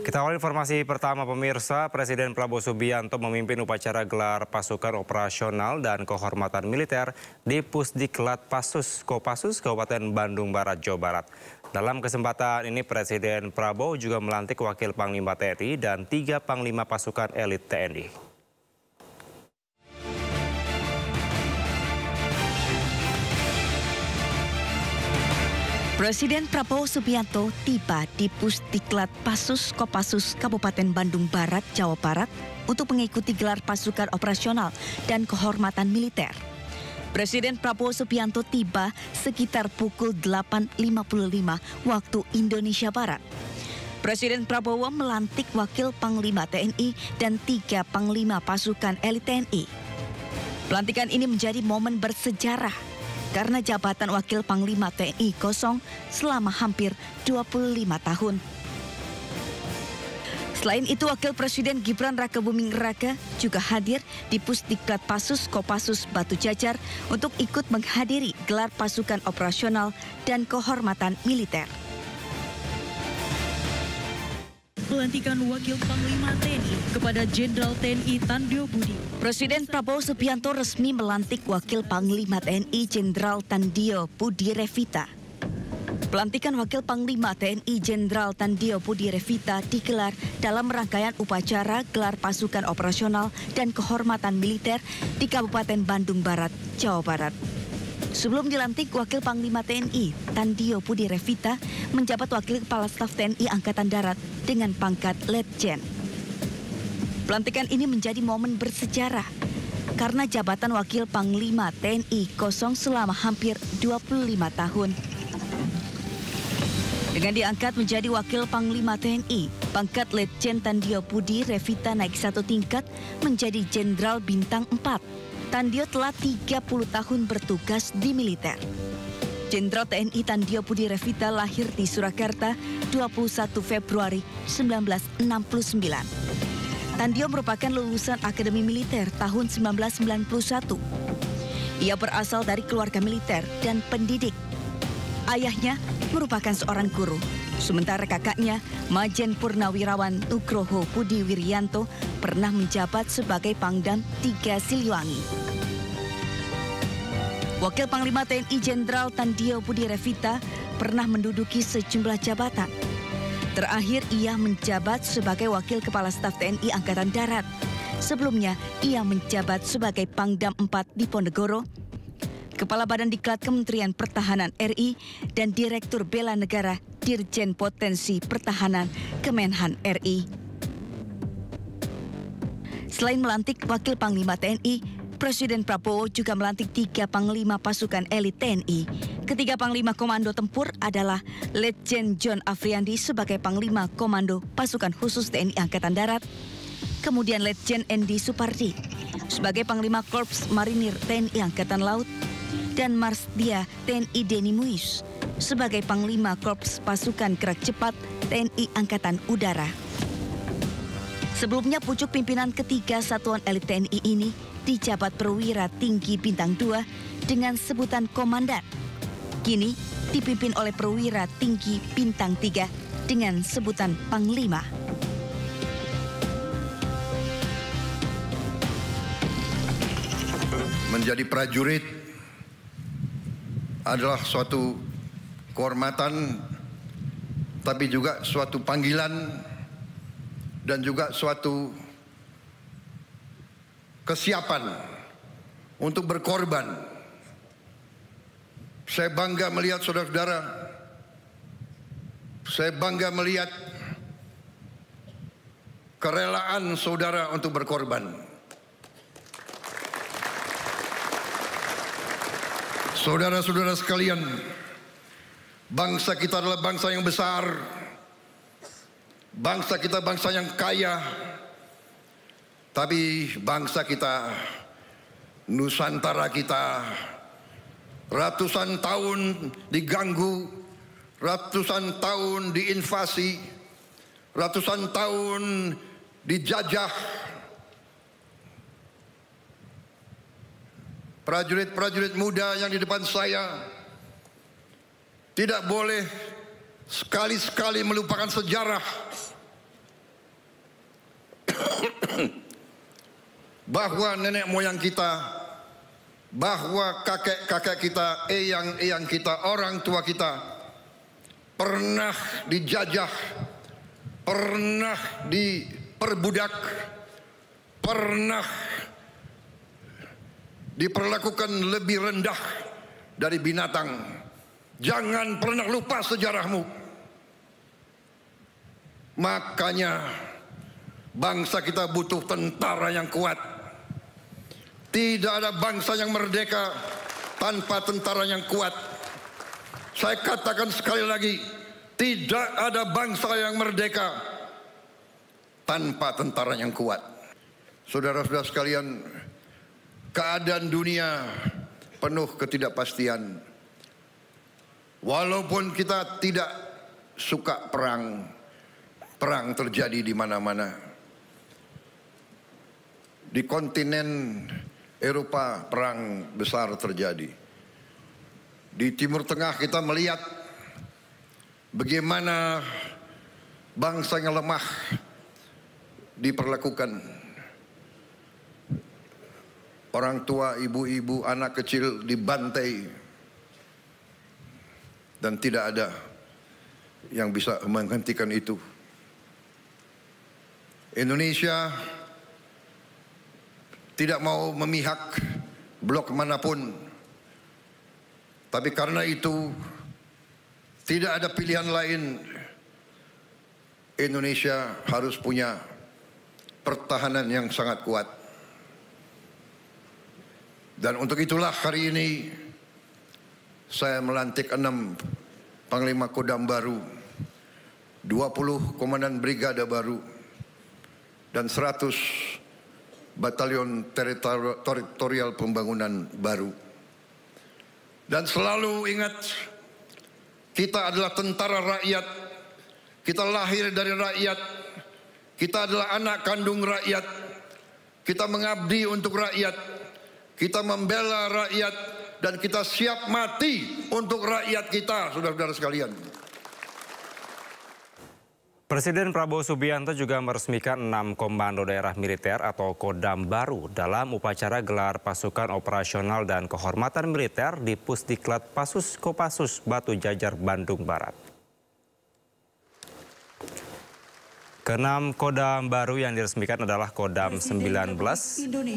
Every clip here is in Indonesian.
Kita awal informasi pertama pemirsa, Presiden Prabowo Subianto memimpin upacara gelar pasukan operasional dan kehormatan militer di Pusdiklat Kopassus Kabupaten Bandung Barat, Jawa Barat. Dalam kesempatan ini Presiden Prabowo juga melantik Wakil Panglima TNI dan 3 Panglima pasukan elit TNI. Presiden Prabowo Subianto tiba di Pusdiklat Kopassus Kabupaten Bandung Barat, Jawa Barat untuk mengikuti gelar pasukan operasional dan kehormatan militer. Presiden Prabowo Subianto tiba sekitar pukul 8.55 waktu Indonesia Barat. Presiden Prabowo melantik Wakil Panglima TNI dan 3 Panglima pasukan elit TNI. Pelantikan ini menjadi momen bersejarah karena jabatan Wakil Panglima TNI kosong selama hampir 25 tahun. Selain itu, Wakil Presiden Gibran Rakebuming Raka juga hadir di Pusdiklat Kopassus Batu Jajar untuk ikut menghadiri gelar pasukan operasional dan kehormatan militer. Pelantikan Wakil Panglima TNI kepada Jenderal TNI Tandio Budi. Presiden Prabowo Subianto resmi melantik Wakil Panglima TNI Jenderal Tandio Budi Revita. Pelantikan Wakil Panglima TNI Jenderal Tandio Budi Revita digelar dalam rangkaian upacara gelar pasukan operasional dan kehormatan militer di Kabupaten Bandung Barat, Jawa Barat. Sebelum dilantik, Wakil Panglima TNI Tandio Budi Revita menjabat Wakil Kepala Staf TNI Angkatan Darat dengan pangkat Letjen. Pelantikan ini menjadi momen bersejarah karena jabatan Wakil Panglima TNI kosong selama hampir 25 tahun. Dengan diangkat menjadi Wakil Panglima TNI, pangkat Letjen Tandio Budi Revita naik 1 tingkat menjadi Jenderal Bintang 4. Tandio telah 30 tahun bertugas di militer. Jenderal TNI Tandio Budi Revita lahir di Surakarta 21 Februari 1969. Tandio merupakan lulusan Akademi Militer tahun 1991. Ia berasal dari keluarga militer dan pendidik. Ayahnya merupakan seorang guru, sementara kakaknya, Majen Purnawirawan Nugroho Budi Wiryanto, pernah menjabat sebagai Pangdam 3 Siliwangi. Wakil Panglima TNI Jenderal Tandio Budi Revita pernah menduduki sejumlah jabatan. Terakhir ia menjabat sebagai Wakil Kepala Staf TNI Angkatan Darat. Sebelumnya ia menjabat sebagai Pangdam 4 di Ponegoro, Kepala Badan Diklat Kementerian Pertahanan RI, dan Direktur Bela Negara Dirjen Potensi Pertahanan Kemenhan RI. Selain melantik Wakil Panglima TNI, Presiden Prabowo juga melantik 3 Panglima pasukan elit TNI. Ketiga Panglima Komando Tempur adalah Letjen John Afriandi sebagai Panglima Komando Pasukan Khusus TNI Angkatan Darat, kemudian Letjen Endi Supardi sebagai Panglima Korps Marinir TNI Angkatan Laut, dan Marsdia TNI Denny Muiz sebagai Panglima Korps Pasukan Gerak Cepat TNI Angkatan Udara. Sebelumnya pucuk pimpinan ketiga satuan elit TNI ini dijabat perwira tinggi bintang 2 dengan sebutan komandan. Kini dipimpin oleh perwira tinggi bintang 3 dengan sebutan panglima. Menjadi prajurit adalah suatu kehormatan, tapi juga suatu panggilan dan juga suatu kesiapan untuk berkorban. Saya bangga melihat saudara-saudara, saya bangga melihat kerelaan saudara untuk berkorban. Saudara-saudara sekalian, bangsa kita adalah bangsa yang besar, bangsa kita bangsa yang kaya, tapi bangsa kita, Nusantara kita, ratusan tahun diganggu, ratusan tahun diinvasi, ratusan tahun dijajah. Prajurit-prajurit muda yang di depan saya tidak boleh sekali-sekali melupakan sejarah bahwa nenek moyang kita, bahwa kakek-kakek kita, eyang-eyang kita, orang tua kita pernah dijajah, pernah diperbudak, pernah diperlakukan lebih rendah dari binatang. Jangan pernah lupa sejarahmu. Makanya bangsa kita butuh tentara yang kuat. Tidak ada bangsa yang merdeka tanpa tentara yang kuat. Saya katakan sekali lagi, tidak ada bangsa yang merdeka tanpa tentara yang kuat. Saudara-saudara sekalian, keadaan dunia penuh ketidakpastian. Walaupun kita tidak suka perang, perang terjadi di mana-mana. Di kontinen Eropa perang besar terjadi. Di Timur Tengah kita melihat bagaimana bangsa yang lemah diperlakukan. Orang tua, ibu-ibu, anak kecil dibantai. Dan tidak ada yang bisa menghentikan itu. Indonesia tidak mau memihak blok manapun. Tapi karena itu tidak ada pilihan lain. Indonesia harus punya pertahanan yang sangat kuat. Dan untuk itulah hari ini saya melantik 6 Panglima Kodam baru, 20 Komandan Brigada baru, dan 100 Batalion Teritorial Pembangunan baru. Dan selalu ingat, kita adalah tentara rakyat, kita lahir dari rakyat, kita adalah anak kandung rakyat, kita mengabdi untuk rakyat, kita membela rakyat, dan kita siap mati untuk rakyat kita, saudara-saudara sekalian. Presiden Prabowo Subianto juga meresmikan 6 komando daerah militer atau Kodam baru dalam upacara gelar pasukan operasional dan kehormatan militer di Pusdiklat Pasus Kopassus Batu Jajar, Bandung Barat. Ke-6 Kodam baru yang diresmikan adalah Kodam 19,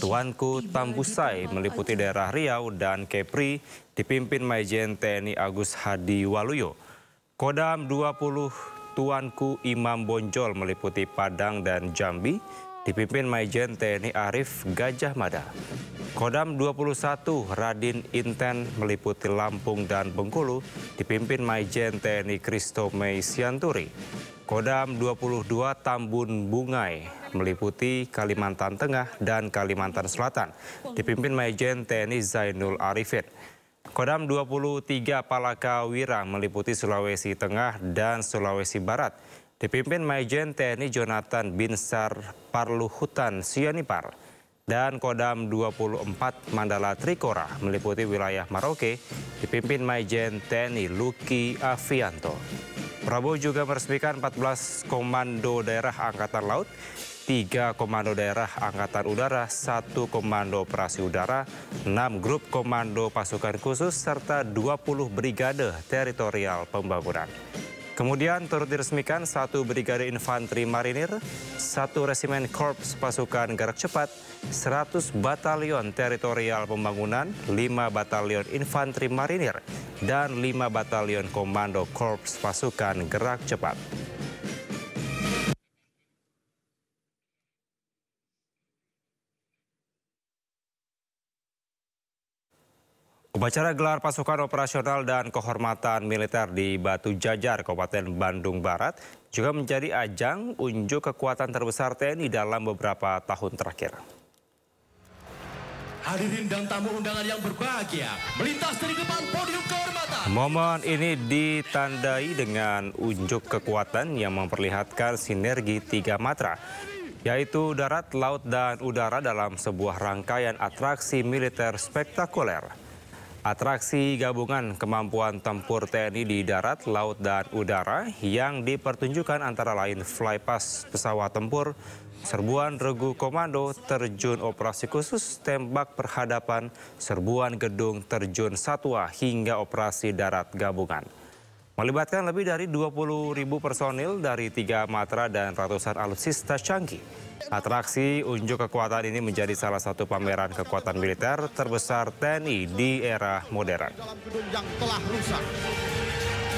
Tuanku Tambusai, meliputi daerah Riau dan Kepri, dipimpin Majen TNI Agus Hadi Waluyo. Kodam 20, Tuanku Imam Bonjol, meliputi Padang dan Jambi, dipimpin Majen TNI Arif Gajah Mada. Kodam 21, Radin Inten, meliputi Lampung dan Bengkulu, dipimpin Majen TNI Kristo Mei Sianturi. Kodam 22, Tambun Bungai, meliputi Kalimantan Tengah dan Kalimantan Selatan, dipimpin Majen TNI Zainul Arifin. Kodam 23, Palakawira, meliputi Sulawesi Tengah dan Sulawesi Barat, dipimpin Majen TNI Jonathan Binsar Parluhutan Sianipar. Dan Kodam 24, Mandala Trikora, meliputi wilayah Maroke, dipimpin Majen TNI Luki Avianto. Prabowo juga meresmikan 14 Komando Daerah Angkatan Laut, 3 Komando Daerah Angkatan Udara, 1 Komando Operasi Udara, 6 Grup Komando Pasukan Khusus, serta 20 Brigade Teritorial Pembangunan. Kemudian turut diresmikan 1 Brigade Infanteri Marinir, 1 Resimen Korps Pasukan Gerak Cepat, 100 Batalion Teritorial Pembangunan, 5 Batalion Infanteri Marinir, dan 5 Batalion Komando Korps Pasukan Gerak Cepat. Upacara gelar pasukan operasional dan kehormatan militer di Batu Jajar, Kabupaten Bandung Barat juga menjadi ajang unjuk kekuatan terbesar TNI dalam beberapa tahun terakhir. Hadirin dan tamu undangan yang berbahagia, melintas dari depan podium kehormatan. Momen ini ditandai dengan unjuk kekuatan yang memperlihatkan sinergi 3 matra, yaitu darat, laut, dan udara dalam sebuah rangkaian atraksi militer spektakuler. Atraksi gabungan kemampuan tempur TNI di darat, laut, dan udara yang dipertunjukkan antara lain flypass pesawat tempur, serbuan regu komando, terjun operasi khusus, tembak perhadapan, serbuan gedung terjun satwa, hingga operasi darat gabungan. Melibatkan lebih dari 20.000 personil dari 3 matra dan ratusan alutsista canggih. Atraksi unjuk kekuatan ini menjadi salah satu pameran kekuatan militer terbesar TNI di era modern. Dalam gedung yang telah rusak,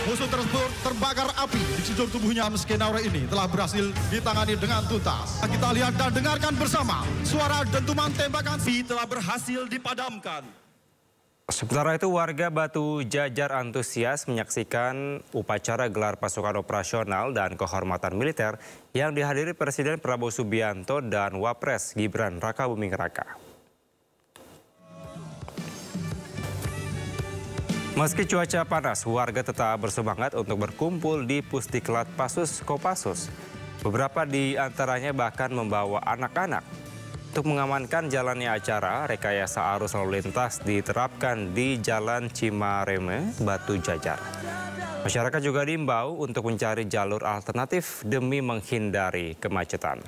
musuh tersebut terbakar api di sekujur tubuhnya, meski Naura ini telah berhasil ditangani dengan tuntas. Kita lihat dan dengarkan bersama suara dentuman tembakan telah berhasil dipadamkan. Sementara itu, warga Batu Jajar antusias menyaksikan upacara gelar pasukan operasional dan kehormatan militer yang dihadiri Presiden Prabowo Subianto dan Wapres Gibran Rakabuming Raka. Meski cuaca panas, warga tetap bersemangat untuk berkumpul di Pusdiklat Pasus Kopassus. Beberapa di antaranya bahkan membawa anak-anak. Untuk mengamankan jalannya acara, rekayasa arus lalu lintas diterapkan di Jalan Cimareme, Batu Jajar. Masyarakat juga diimbau untuk mencari jalur alternatif demi menghindari kemacetan.